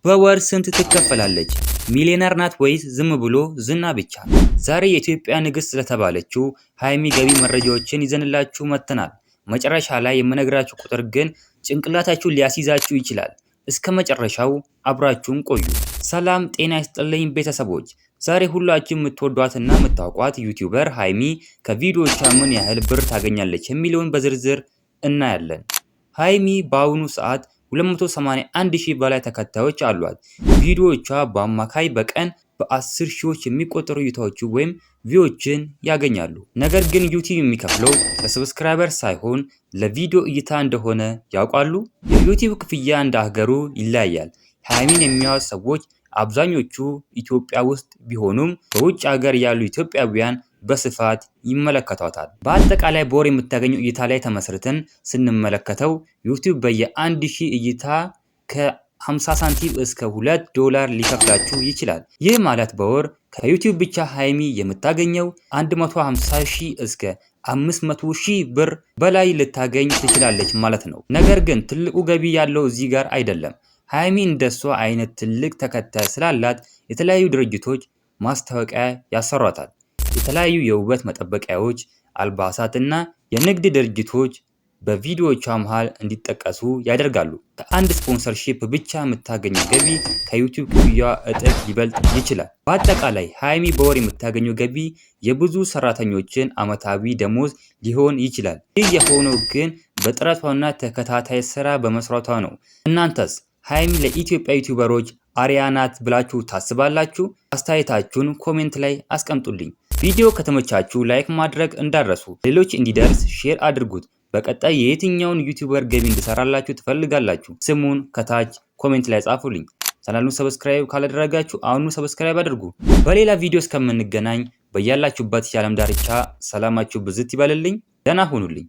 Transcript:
በወር ስንት ትከፈላለች? ሚሊዮነር ናት ወይስ ዝም ብሎ ዝና ብቻ? ዛሬ የኢትዮጵያ ንግስት ስለተባለችው ሃይሚ ገቢ መረጃዎችን ይዘንላችሁ መጥተናል። መጨረሻ ላይ የምነግራችሁ ቁጥር ግን ጭንቅላታችሁን ሊያስይዛችሁ ይችላል። እስከ መጨረሻው አብራችሁን ቆዩ። ሰላም ጤና ይስጥልኝ ቤተሰቦች። ዛሬ ሁላችሁም የምትወዷትና የምታውቋት ዩቲዩበር ሃይሚ ከቪዲዮቿ ምን ያህል ብር ታገኛለች የሚለውን በዝርዝር እናያለን። ሃይሚ በአሁኑ ሰዓት 281,000 በላይ ተከታዮች አሏት። ቪዲዮዎቿ በአማካይ በቀን በ10 ሺዎች የሚቆጠሩ እይታዎች ወይም ቪዎችን ያገኛሉ። ነገር ግን ዩቲዩብ የሚከፍለው ለሰብስክራይበር ሳይሆን ለቪዲዮ እይታ እንደሆነ ያውቃሉ? የዩቲዩብ ክፍያ እንደ ሀገሩ ይለያያል። ሃይሚን የሚያዩት ሰዎች አብዛኞቹ ኢትዮጵያ ውስጥ ቢሆኑም በውጭ ሀገር ያሉ ኢትዮጵያውያን በስፋት ይመለከቷታል። በአጠቃላይ በወር የምታገኘው እይታ ላይ ተመስርተን ስንመለከተው ዩቲዩብ በየ1000 እይታ ከ50 ሳንቲም እስከ $2 ሊከፍላችሁ ይችላል። ይህ ማለት በወር ከዩቲዩብ ብቻ ሃይሚ የምታገኘው 150,000 እስከ 500,000 ብር በላይ ልታገኝ ትችላለች ማለት ነው። ነገር ግን ትልቁ ገቢ ያለው እዚህ ጋር አይደለም። ሃይሚ እንደሷ አይነት ትልቅ ተከታይ ስላላት የተለያዩ ድርጅቶች ማስታወቂያ ያሰሯታል። የተለያዩ የውበት መጠበቂያዎች፣ አልባሳትና የንግድ ድርጅቶች በቪዲዮቿ መሃል እንዲጠቀሱ ያደርጋሉ። ከአንድ ስፖንሰርሺፕ ብቻ የምታገኘው ገቢ ከዩቲዩብ ክፍያዋ እጥፍ ሊበልጥ ይችላል። በአጠቃላይ ሃይሚ በወር የምታገኘው ገቢ የብዙ ሰራተኞችን ዓመታዊ ደሞዝ ሊሆን ይችላል። ይህ የሆነው ግን በጥረቷና ተከታታይ ስራ በመስራቷ ነው። እናንተስ ሃይሚ ለኢትዮጵያ ዩቲዩበሮች አርአያ ናት ብላችሁ ታስባላችሁ? አስተያየታችሁን ኮሜንት ላይ አስቀምጡልኝ። ቪዲዮ ከተመቻችሁ ላይክ ማድረግ እንዳትረሱ። ሌሎች እንዲደርስ ሼር አድርጉት። በቀጣይ የየትኛውን ዩቲዩበር ገቢ እንድሰራላችሁ ትፈልጋላችሁ? ስሙን ከታች ኮሜንት ላይ ጻፉልኝ። ቻናሉን ሰብስክራይብ ካላደረጋችሁ አሁኑ ሰብስክራይብ አድርጉ። በሌላ ቪዲዮ እስከምንገናኝ በያላችሁበት የዓለም ዳርቻ ሰላማችሁ ብዝት ይበልልኝ። ደህና ሁኑልኝ።